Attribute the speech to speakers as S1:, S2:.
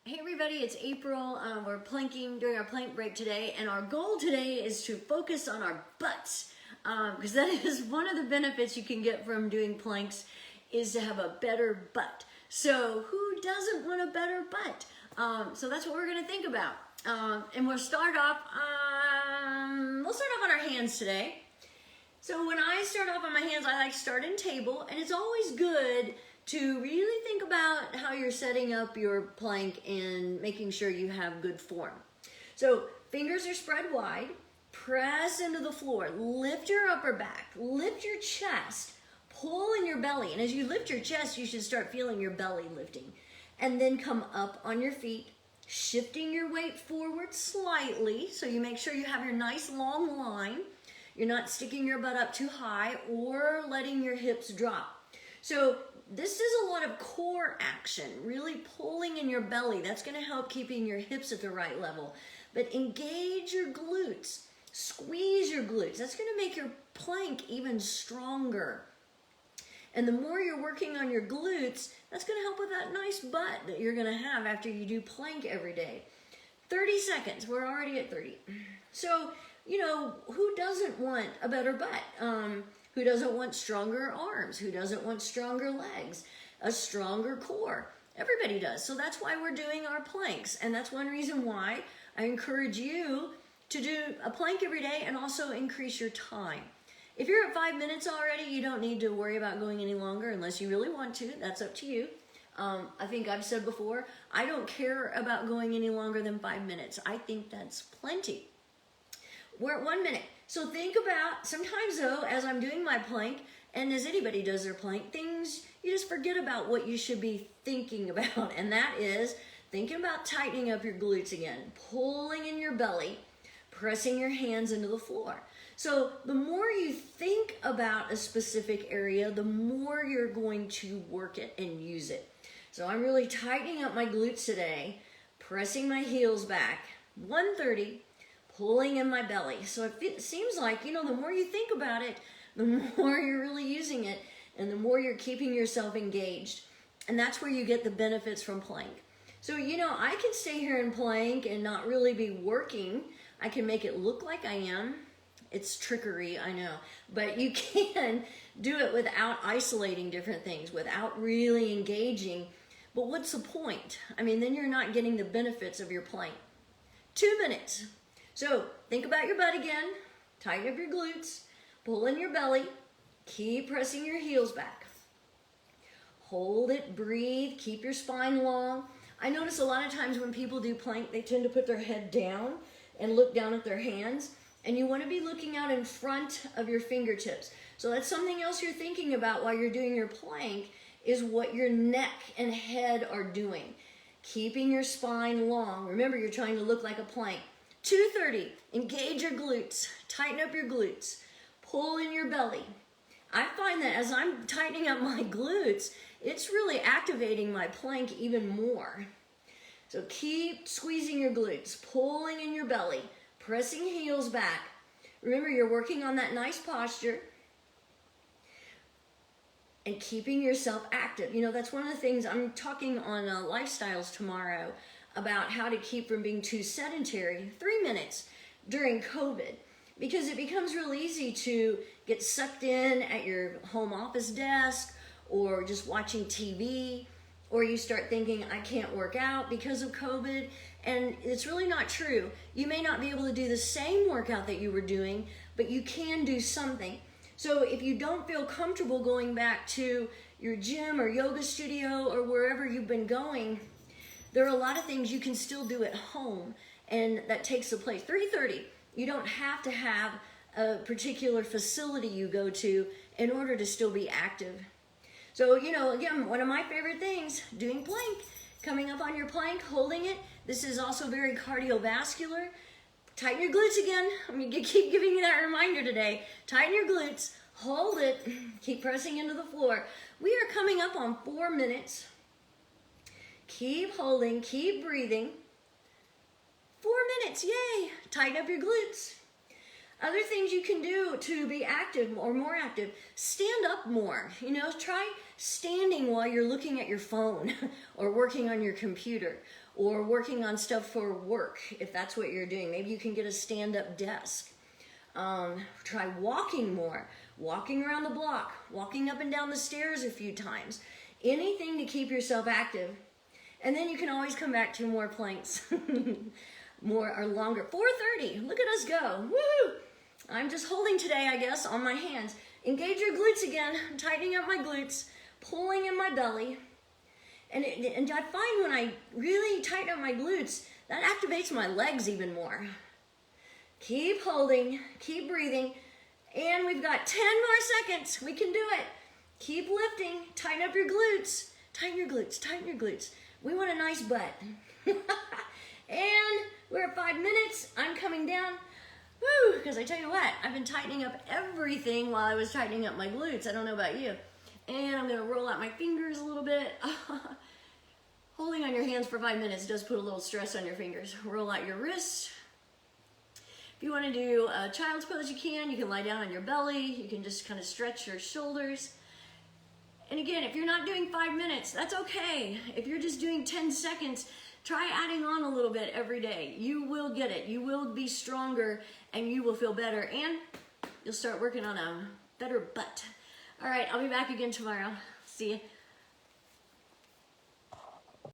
S1: Hey everybody, it's April. We're planking, doing our plank break today, and our goal today is to focus on our butts, because that is one of the benefits you can get from doing planks, is to have a better butt. So who doesn't want a better butt? So that's what we're going to think about. And we'll start off on our hands today. So when I start off on my hands, I like to start in table, and it's always good to really think about how you're setting up your plank and making sure you have good form. So fingers are spread wide, press into the floor, lift your upper back, lift your chest, pull in your belly. And as you lift your chest, you should start feeling your belly lifting. And then come up on your feet, shifting your weight forward slightly so you make sure you have your nice long line. You're not sticking your butt up too high or letting your hips drop. So this is a lot of core action, really pulling in your belly. That's going to help keeping your hips at the right level. But engage your glutes, squeeze your glutes. That's going to make your plank even stronger. And the more you're working on your glutes, that's going to help with that nice butt that you're going to have after you do plank every day. 30 seconds, we're already at 30. So, you know, who doesn't want a better butt? Who doesn't want stronger arms? Who doesn't want stronger legs? A stronger core? Everybody does. So that's why we're doing our planks. And that's one reason why I encourage you to do a plank every day and also increase your time. If you're at 5 minutes already, you don't need to worry about going any longer unless you really want to. That's up to you. I think I've said before, I don't care about going any longer than 5 minutes. I think that's plenty. We're at 1 minute. So think about, sometimes though, as I'm doing my plank, and as anybody does their plank, things, you just forget about what you should be thinking about. And that is thinking about tightening up your glutes again, pulling in your belly, pressing your hands into the floor. So the more you think about a specific area, the more you're going to work it and use it. So I'm really tightening up my glutes today, pressing my heels back, 130, pulling in my belly. So it seems like, you know, the more you think about it, the more you're really using it, and the more you're keeping yourself engaged. And that's where you get the benefits from plank. So, you know, I can stay here in plank and not really be working. I can make it look like I am. It's trickery, I know. But you can do it without isolating different things, without really engaging. But what's the point? I mean, then you're not getting the benefits of your plank. 2 minutes. So think about your butt again, tighten up your glutes, pull in your belly, keep pressing your heels back. Hold it, breathe, keep your spine long. I notice a lot of times when people do plank, they tend to put their head down and look down at their hands. And you want to be looking out in front of your fingertips. So that's something else you're thinking about while you're doing your plank, is what your neck and head are doing. Keeping your spine long. Remember, you're trying to look like a plank. 230, engage your glutes, tighten up your glutes, pull in your belly. I find that as I'm tightening up my glutes, it's really activating my plank even more. So keep squeezing your glutes, pulling in your belly, pressing heels back. Remember, you're working on that nice posture and keeping yourself active. You know, that's one of the things I'm talking on Lifestyles tomorrow about how to keep from being too sedentary. 3 minutes during COVID, because it becomes real easy to get sucked in at your home office desk or just watching TV, or you start thinking, I can't work out because of COVID. And it's really not true. You may not be able to do the same workout that you were doing, but you can do something. So if you don't feel comfortable going back to your gym or yoga studio or wherever you've been going, there are a lot of things you can still do at home, and that takes the place. 330, you don't have to have a particular facility you go to in order to still be active. So, you know, again, one of my favorite things, doing plank. Coming up on your plank, holding it. This is also very cardiovascular. Tighten your glutes again. I'm going to keep giving you that reminder today. Tighten your glutes, hold it, keep pressing into the floor. We are coming up on 4 minutes. Keep holding, keep breathing. 4 minutes, yay! Tighten up your glutes. Other things you can do to be active or more active, stand up more. You know, try standing while you're looking at your phone or working on your computer or working on stuff for work, if that's what you're doing. Maybe you can get a stand-up desk. Try walking more, walking around the block, walking up and down the stairs a few times. Anything to keep yourself active. And then you can always come back to more planks. More or longer. 4:30. Look at us go. Woo! I'm just holding today, I guess, on my hands. Engage your glutes again. I'm tightening up my glutes, pulling in my belly. And I find when I really tighten up my glutes, that activates my legs even more. Keep holding, keep breathing. And we've got 10 more seconds. We can do it. Keep lifting. Tighten up your glutes. Tighten your glutes. Tighten your glutes. We want a nice butt. And we're at 5 minutes. I'm coming down. Woo! Because I tell you what, I've been tightening up everything while I was tightening up my glutes. I don't know about you. And I'm going to roll out my fingers a little bit. Holding on your hands for 5 minutes does put a little stress on your fingers. Roll out your wrists. If you want to do a child's pose, you can. You can lie down on your belly. You can just kind of stretch your shoulders. And again, if you're not doing 5 minutes, that's okay. If you're just doing 10 seconds, try adding on a little bit every day. You will get it. You will be stronger and you will feel better. And you'll start working on a better butt. All right, I'll be back again tomorrow. See you.